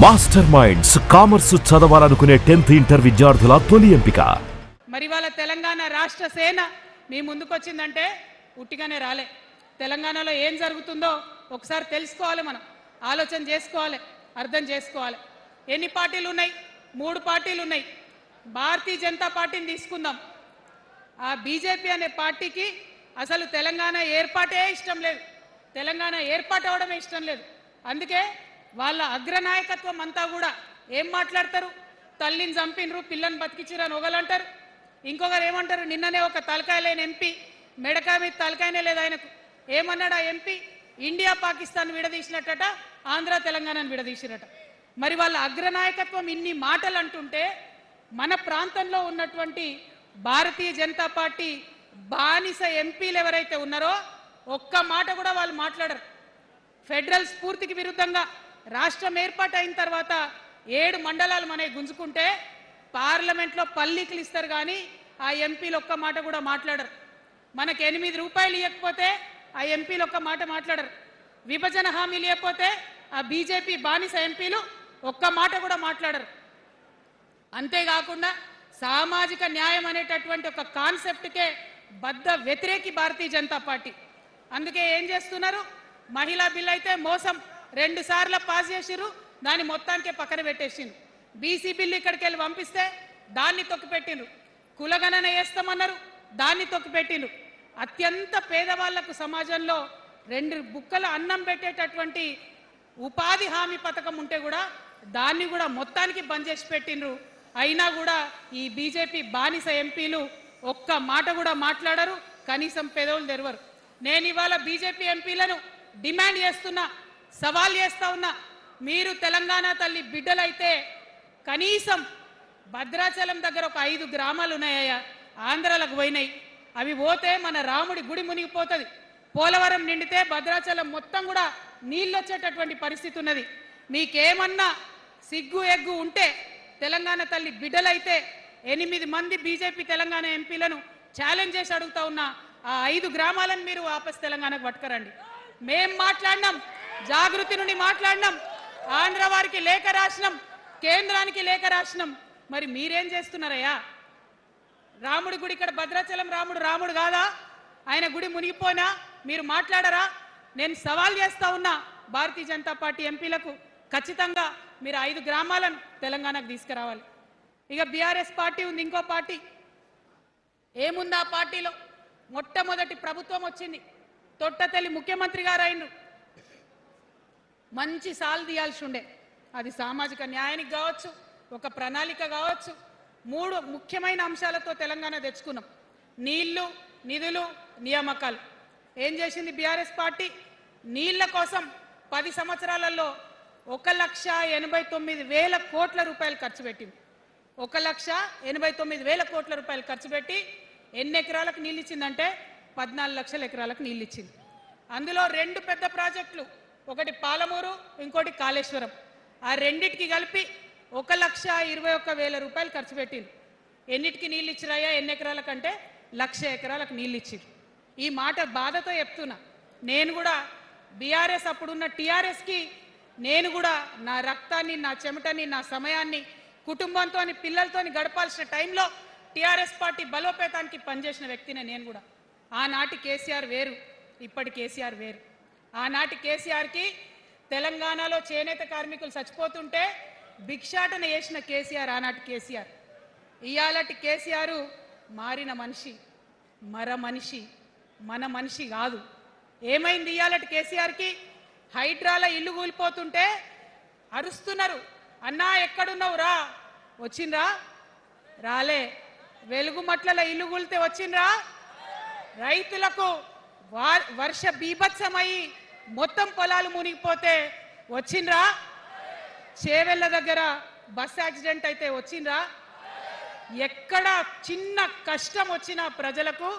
Master minds commerce చదవాలనుకునే 10th inter విద్యార్థుల తొలి ఎంపిక. మరి వాళ్ళ తెలంగాణ రాష్ట్ర సేన మీ ముందుకొచ్చిందంటే ఉట్టిగానే రాలే. తెలంగాణలో ఏం జరుగుతుందో ఒకసారి తెలుసుకోవాలి, మనం ఆలోచన చేసుకోవాలి, అర్థం చేసుకోవాలి. ఎన్ని పార్టీలు ఉన్నాయి? 3 పార్టీలు ఉన్నాయి. భారతీయ జనతా పార్టీని తీసుకుందాం. ఆ బీజేపీ అనే పార్టీకి అసలు తెలంగాణ ఏర్పాటే ఇష్టం లేదు, తెలంగాణ ఏర్పాటు అవడమే ఇష్టం లేదు. అందుకే వాళ్ళ అగ్రనాయకత్వం అంతా కూడా ఏం మాట్లాడతారు? తల్లిని చంపినరు, పిల్లని బతికించారు అని ఒకలంటారు. ఇంకొకరు ఏమంటారు? నిన్ననే ఒక తలకాయ లేని ఎంపీ, మెడకాయ మీద తలకాయనే లేదు ఆయనకు, ఏమన్నాడు ఆ ఎంపీ? ఇండియా పాకిస్తాన్ విడదీసినట్టట, ఆంధ్ర తెలంగాణను విడదీసిరట. మరి వాళ్ళ అగ్రనాయకత్వం ఇన్ని మాటలు అంటుంటే మన ప్రాంతంలో ఉన్నటువంటి భారతీయ జనతా పార్టీ బానిస ఎంపీలు ఎవరైతే ఉన్నారో ఒక్క మాట కూడా వాళ్ళు మాట్లాడరు. ఫెడరల్ స్ఫూర్తికి విరుద్ధంగా రాష్ట్రం ఏర్పాటు అయిన తర్వాత 7 మండలాలు మనకి గుంజుకుంటే పార్లమెంట్లో పల్లీకులు ఇస్తారు, కానీ ఆ ఎంపీలు ఒక్క మాట కూడా మాట్లాడరు. మనకు 8 రూపాయలు ఇవ్వకపోతే ఆ ఎంపీలు ఒక్క మాట మాట్లాడరు. విభజన హామీలు ఇవ్వకపోతే ఆ బీజేపీ బానిస ఎంపీలు ఒక్క మాట కూడా మాట్లాడరు. అంతేకాకుండా సామాజిక న్యాయం అనేటటువంటి ఒక కాన్సెప్ట్కే బద్ద వ్యతిరేకి భారతీయ జనతా పార్టీ. అందుకే ఏం చేస్తున్నారు? మహిళా బిల్ అయితే మోసం 2 సార్లు పాస్ చేసిరు, దాన్ని మొత్తానికే పక్కన పెట్టేసిండ్రు. బీసీ బిల్లు ఇక్కడికి వెళ్ళి పంపిస్తే దాన్ని తొక్కిపెట్టిండ్రు. కులగణన వేస్తామన్నారు, దాన్ని తొక్కిపెట్టిండ్రు. అత్యంత పేదవాళ్లకు సమాజంలో 2 బుక్కల అన్నం పెట్టేటటువంటి ఉపాధి హామీ పథకం ఉంటే కూడా దాన్ని కూడా మొత్తానికి బంద్ చేసి పెట్టిండ్రు. అయినా కూడా ఈ బీజేపీ బానిస ఎంపీలు ఒక్క మాట కూడా మాట్లాడరు, కనీసం పెదవులు తెరవరు. నేను ఇవాళ బీజేపీ ఎంపీలను డిమాండ్ చేస్తున్నా, సవాల్ చేస్తా ఉన్నా. మీరు తెలంగాణ తల్లి బిడ్డలైతే కనీసం భద్రాచలం దగ్గర ఒక 5 గ్రామాలు ఉన్నాయా, ఆంధ్రాలకు పోయినాయి. అవి పోతే మన రాముడి గుడి మునిగిపోతుంది. పోలవరం నిండితే భద్రాచలం మొత్తం కూడా నీళ్ళు వచ్చేటటువంటి పరిస్థితి ఉన్నది. మీకేమన్నా సిగ్గు ఎగ్గు ఉంటే తెలంగాణ తల్లి బిడ్డలైతే 8 మంది బీజేపీ తెలంగాణ ఎంపీలను ఛాలెంజ్ చేసి అడుగుతా ఉన్నా, ఆ 5 గ్రామాలను మీరు వాపస్ తెలంగాణకు పట్టుకరండి. మేం మాట్లాడినాం, జాగృతి నుండి మాట్లాడినాం, ఆంధ్ర వారికి లేఖ రాసినాం, కేంద్రానికి లేఖ రాసినాం. మరి మీరేం చేస్తున్నారయ్యా? రాముడి గుడి ఇక్కడ భద్రాచలం రాముడు కాదా? ఆయన గుడి మునిగిపోయినా మీరు మాట్లాడరా? నేను సవాల్ చేస్తా ఉన్నా భారతీయ జనతా పార్టీ ఎంపీలకు, ఖచ్చితంగా మీరు 5 గ్రామాలను తెలంగాణకు తీసుకురావాలి. ఇక బీఆర్ఎస్ పార్టీ ఉంది, ఇంకో పార్టీ. ఏముంది ఆ పార్టీలో? మొట్టమొదటి ప్రభుత్వం వచ్చింది, తొట్టతల్లి ముఖ్యమంత్రి గారు అయినరు. మంచి సాలు తీయాల్సి ఉండే, అది సామాజిక న్యాయానికి కావచ్చు, ఒక ప్రణాళిక కావచ్చు. 3 ముఖ్యమైన అంశాలతో తెలంగాణ తెచ్చుకున్నాం: నీళ్లు, నిధులు, నియామకాలు. ఏం చేసింది బీఆర్ఎస్ పార్టీ? నీళ్ల కోసం 10 సంవత్సరాలలో 1,89,000 కోట్ల రూపాయలు ఖర్చు పెట్టింది. 1,89,000 కోట్ల రూపాయలు ఖర్చు పెట్టి ఎన్ని ఎకరాలకు నీళ్ళు ఇచ్చిందంటే 14 లక్షల ఎకరాలకు నీళ్ళు ఇచ్చింది. అందులో 2 పెద్ద ప్రాజెక్టులు, ఒకటి పాలమూరు, ఇంకోటి కాళేశ్వరం. ఆ రెండిటికి కలిపి 1,21,000 రూపాయలు ఖర్చు పెట్టింది. ఎన్నిటికి నీళ్ళు ఇచ్చిరాయా? ఎన్ని ఎకరాలకంటే 1,00,000 ఎకరాలకు నీళ్ళు ఇచ్చింది. ఈ మాట బాధతో చెప్తున్నా. నేను కూడా బీఆర్ఎస్ అప్పుడున్న టీఆర్ఎస్కి నేను కూడా నా రక్తాన్ని, నా చెమటని, నా సమయాన్ని కుటుంబంతో పిల్లలతో గడపాల్సిన టైంలో టీఆర్ఎస్ పార్టీ బలోపేతానికి పనిచేసిన వ్యక్తినే నేను కూడా. ఆనాటి కేసీఆర్ వేరు, ఇప్పటి కేసీఆర్ వేరు. ఆనాటి కేసీఆర్కి తెలంగాణలో చేనేత కార్మికులు చచ్చిపోతుంటే భిక్షాటన చేసిన కేసీఆర్ ఆనాటి కేసీఆర్. ఇయాలటి కేసీఆర్ మారిన మనిషి, మనిషి, మన మనిషి కాదు. ఏమైంది ఇయాలటి కేసీఆర్కి? హైడ్రాల ఇల్లు కూలిపోతుంటే అరుస్తున్నారు, అన్నా ఎక్కడున్నావు రా, వచ్చిండ్రా? రాలే. వెలుగుమట్ల ఇల్లు కూలితే వచ్చిండ్రా? రైతులకు వర్ష బీభత్సమై మొత్తం పొలాలు మునిగిపోతే వచ్చిండ్రా? చేవెళ్ళ దగ్గర బస్ యాక్సిడెంట్ అయితే వచ్చిండ్రా? ఎక్కడ చిన్న కష్టం వచ్చినా ప్రజలకు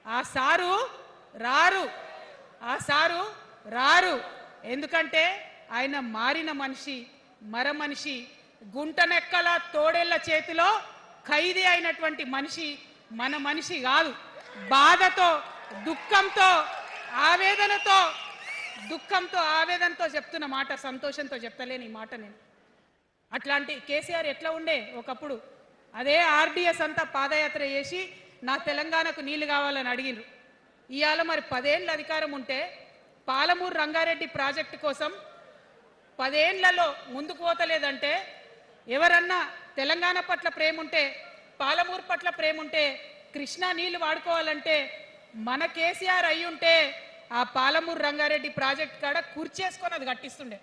ఆ సారు రారు, ఆ సారు రారు. ఎందుకంటే ఆయన మారిన మనిషి, మనిషి, గుంటనెక్కల తోడేళ్ల చేతిలో ఖైదీ అయినటువంటి మనిషి, మన మనిషి కాదు. బాధతో, దుఃఖంతో, ఆవేదనతో చెప్తున్న మాట, సంతోషంతో చెప్తలేని ఈ మాట నేను. అట్లాంటి కేసీఆర్ ఎట్లా ఉండే ఒకప్పుడు, అదే ఆర్డీఎస్ అంతా పాదయాత్ర చేసి నా తెలంగాణకు నీళ్లు కావాలని అడిగినారు. ఇవాళ మరి 10 ఏళ్ళ అధికారం ఉంటే పాలమూరు రంగారెడ్డి ప్రాజెక్టు కోసం 10 ఏళ్లలో ముందుకు పోతలేదంటే, ఎవరన్నా తెలంగాణ పట్ల ప్రేమ ఉంటే, పాలమూరు పట్ల ప్రేమ ఉంటే, కృష్ణా నీళ్లు వాడుకోవాలంటే మన కేసీఆర్ అయ్యుంటే ఆ పాలమూరు రంగారెడ్డి ప్రాజెక్ట్ కాడ కూర్చేసుకొని అది కట్టిస్తుండే.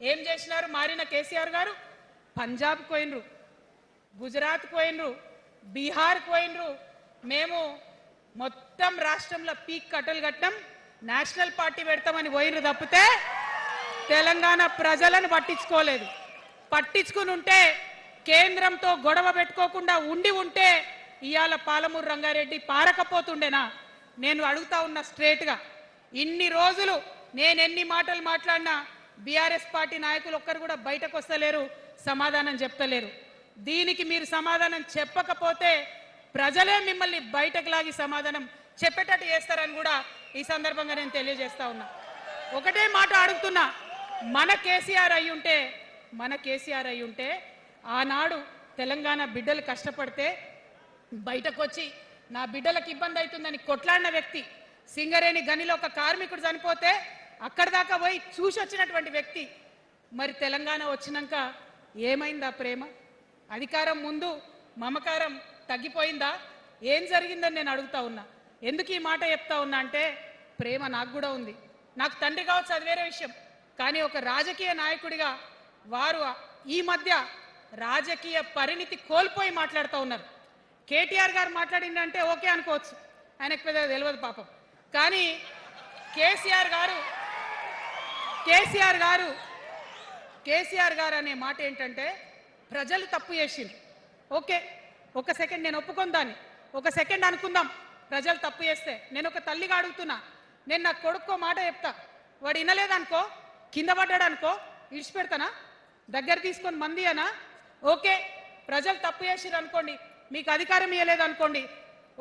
ఏం చేసినారు మారిన కేసీఆర్ గారు? పంజాబ్ పోయినరు, గుజరాత్ పోయినరు, బీహార్ పోయినరు. మేము మొత్తం రాష్ట్రంలో పీక్ కట్టలు కట్టం, నేషనల్ పార్టీ పెడతామని పోయినరు తప్పితే తెలంగాణ ప్రజలను పట్టించుకోలేదు. పట్టించుకుని ఉంటే, కేంద్రంతో గొడవ పెట్టుకోకుండా ఉంటే ఇవాళ పాలమూరు రంగారెడ్డి పారకపోతుండేనా? నేను అడుగుతా ఉన్న స్ట్రేట్గా, ఇన్ని రోజులు నేను ఎన్ని మాటలు మాట్లాడినా బీఆర్ఎస్ పార్టీ నాయకులు ఒక్కరు కూడా బయటకు వస్తలేరు, సమాధానం చెప్తలేరు. దీనికి మీరు సమాధానం చెప్పకపోతే ప్రజలే మిమ్మల్ని బయటకు లాగి సమాధానం చెప్పేటట్టు చేస్తారని కూడా ఈ సందర్భంగా నేను తెలియజేస్తా ఉన్నా. ఒకటే మాట అడుగుతున్నా, మన కేసీఆర్ అయి ఉంటే ఆనాడు తెలంగాణ బిడ్డలు కష్టపడితే బయటకు వచ్చి నా బిడ్డలకు ఇబ్బంది అవుతుందని కొట్లాడిన వ్యక్తి, సింగరేణి గనిలో ఒక కార్మికుడు చనిపోతే అక్కడి దాకా పోయి చూసి వచ్చినటువంటి వ్యక్తి, మరి తెలంగాణ వచ్చినాక ఏమైందా ప్రేమ? అధికారం ముందు మమకారం తగ్గిపోయిందా? ఏం జరిగిందని నేను అడుగుతా ఉన్నా. ఎందుకు ఈ మాట చెప్తా ఉన్నా అంటే, ప్రేమ నాకు కూడా ఉంది. నాకు తండ్రి కావచ్చు, అది వేరే విషయం. కానీ ఒక రాజకీయ నాయకుడిగా వారు ఈ మధ్య రాజకీయ పరిణితి కోల్పోయి మాట్లాడుతూ ఉన్నారు. కేటీఆర్ గారు మాట్లాడిందంటే ఓకే అనుకోవచ్చు, ఆయనకు పెద్దగా తెలియదు పాపం. కానీ కేసీఆర్ గారు అనే మాట ఏంటంటే, ప్రజలు తప్పు చేసిండ్రు. ఓకే, ఒక సెకండ్ నేను ఒప్పుకొని దాన్ని, ఒక సెకండ్ అనుకుందాం. ప్రజలు తప్పు చేస్తే నేను ఒక తల్లిగా అడుగుతున్నా, నేను నా కొడుకో మాట చెప్తా, వాడు వినలేదనుకో, కింద పడ్డాడు అనుకో, ఇడిచిపెడతానా? దగ్గర తీసుకొని మంది అనా? ఓకే, ప్రజలు తప్పు చేసిర్రు అనుకోండి, మీకు అధికారం ఇవ్వలేదు అనుకోండి,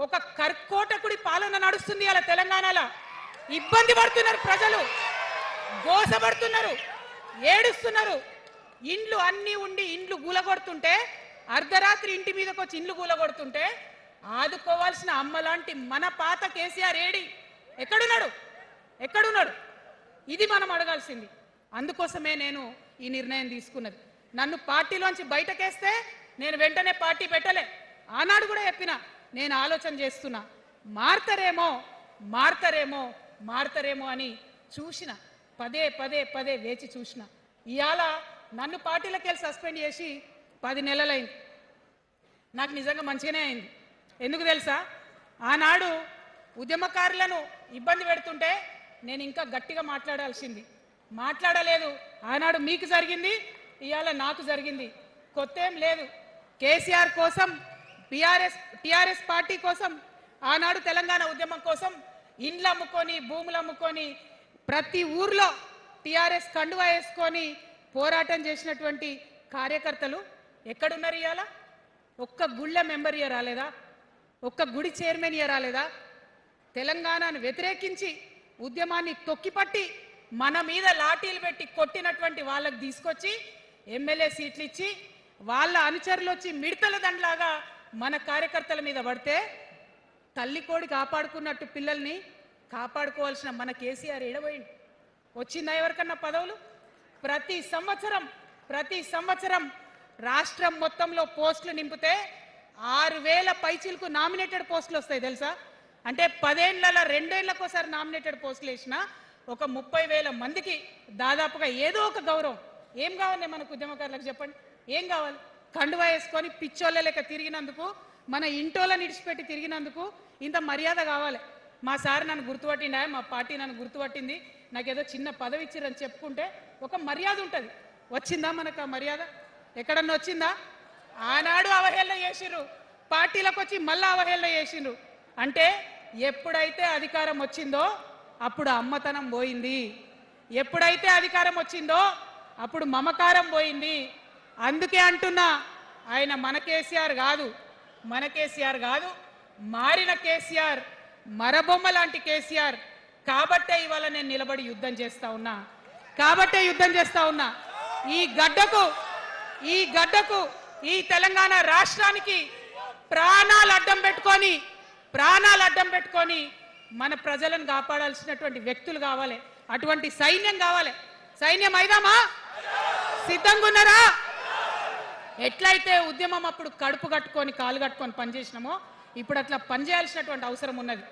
ఒక కర్కోటకుడి పాలన నడుస్తుంది అలా తెలంగాణలో. ఇబ్బంది పడుతున్నారు ప్రజలు, గోసపడుతున్నారు, ఏడుస్తున్నారు. ఇండ్లు అన్నీ ఉండి ఇండ్లు గూలగొడుతుంటే, అర్ధరాత్రి ఇంటి మీదకి వచ్చి ఇండ్లు గూలగొడుతుంటే ఆదుకోవాల్సిన అమ్మలాంటి మన పాత కేసీఆర్ ఏడి? ఎక్కడున్నాడు? ఇది మనం అడగాల్సింది. అందుకోసమే నేను ఈ నిర్ణయం తీసుకున్నది. నన్ను పార్టీలోంచి బయటకేస్తే నేను వెంటనే పార్టీ పెట్టలే. ఆనాడు కూడా చెప్పిన, నేను ఆలోచన చేస్తున్నా, మారతారేమో అని చూసిన, పదే వేచి చూసిన. ఇవాళ నన్ను పార్టీలోకి వెళ్ళి సస్పెండ్ చేసి 10 నెలలైంది. నాకు నిజంగా మంచిగానే అయింది. ఎందుకు తెలుసా? ఆనాడు ఉద్యమకారులను ఇబ్బంది పెడుతుంటే నేను ఇంకా గట్టిగా మాట్లాడలేదు. ఆనాడు మీకు జరిగింది, ఇవాళ నాకు జరిగింది. కొత్త ఏం లేదు. కేసీఆర్ కోసం, టిఆర్ఎస్ పార్టీ కోసం, ఆనాడు తెలంగాణ ఉద్యమం కోసం ఇండ్లు అమ్ముకొని, భూములు అమ్ముకొని, ప్రతి ఊర్లో టిఆర్ఎస్ కండువా వేసుకొని పోరాటం చేసినటువంటి కార్యకర్తలు ఎక్కడున్నారు ఇవాళ? ఒక్క గుళ్ళ మెంబర్ ఇయర్ రాలేదా? ఒక్క గుడి చైర్మన్ ఇయర్ రాలేదా? తెలంగాణను వ్యతిరేకించి ఉద్యమాన్ని తొక్కిపట్టి మన మీద లాఠీలు పెట్టి కొట్టినటువంటి వాళ్ళకి తీసుకొచ్చి ఎమ్మెల్యే సీట్లు ఇచ్చి, వాళ్ళ అనుచరులు వచ్చి మిడతల దండలాగా మన కార్యకర్తల మీద పడితే, తల్లి కోడి కాపాడుకున్నట్టు పిల్లల్ని కాపాడుకోవాల్సిన మన కేసీఆర్ ఏడబోయింది. వచ్చిందా ఎవరికన్నా పదవులు? ప్రతి సంవత్సరం రాష్ట్రం మొత్తంలో పోస్టులు నింపితే 6,000 పైచీలకు నామినేటెడ్ పోస్టులు వస్తాయి తెలుసా? అంటే 10 ఏళ్లలో 2 ఏళ్లకోసారి నామినేటెడ్ పోస్టులు వేసినా ఒక 30,000 మందికి దాదాపుగా ఏదో ఒక గౌరవం. ఏం కావాలి మనకు ఉద్యమకారులకు చెప్పండి? ఏం కావాలి? కండువా వేసుకొని పిచ్చోళ్ళ లెక్క తిరిగినందుకు, మన ఇంటోళ్ళని ఇడిచిపెట్టి తిరిగినందుకు ఇంత మర్యాద కావాలి. మా సార్ నన్ను గుర్తుపట్టిండా, మా పార్టీ నన్ను గుర్తుపట్టింది, నాకేదో చిన్న పదవి ఇచ్చిరని చెప్పుకుంటే ఒక మర్యాద ఉంటుంది. వచ్చిందా మనకు ఆ మర్యాద? ఎక్కడన్నా వచ్చిందా? ఆనాడు అవహేళన చేసిర్రు, పార్టీలకు వచ్చి మళ్ళా అవహేళన చేసిండ్రు. అంటే ఎప్పుడైతే అధికారం వచ్చిందో అప్పుడు అమ్మతనం పోయింది, ఎప్పుడైతే అధికారం వచ్చిందో అప్పుడు మమకారం పోయింది. అందుకే అంటున్నా, ఆయన మన కేసీఆర్ కాదు, మారిన కేసీఆర్, మరబొమ్మ లాంటి కేసీఆర్. కాబట్టే ఇవాళ నేను నిలబడి యుద్ధం చేస్తా ఉన్నా. ఈ ఈ గడ్డకు ఈ తెలంగాణ రాష్ట్రానికి ప్రాణాలు అడ్డం పెట్టుకొని మన ప్రజలను కాపాడాల్సినటువంటి వ్యక్తులు కావాలి, అటువంటి సైన్యం కావాలి. సైన్యం అయిదామా? సిద్ధంగా ఉన్నారా? ఎట్లయితే ఉద్యమం అప్పుడు కడుపు కట్టుకొని కాలు కట్టుకొని పనిచేసినామో ఇప్పుడు అట్లా పనిచేయాల్సినటువంటి అవసరం ఉన్నది.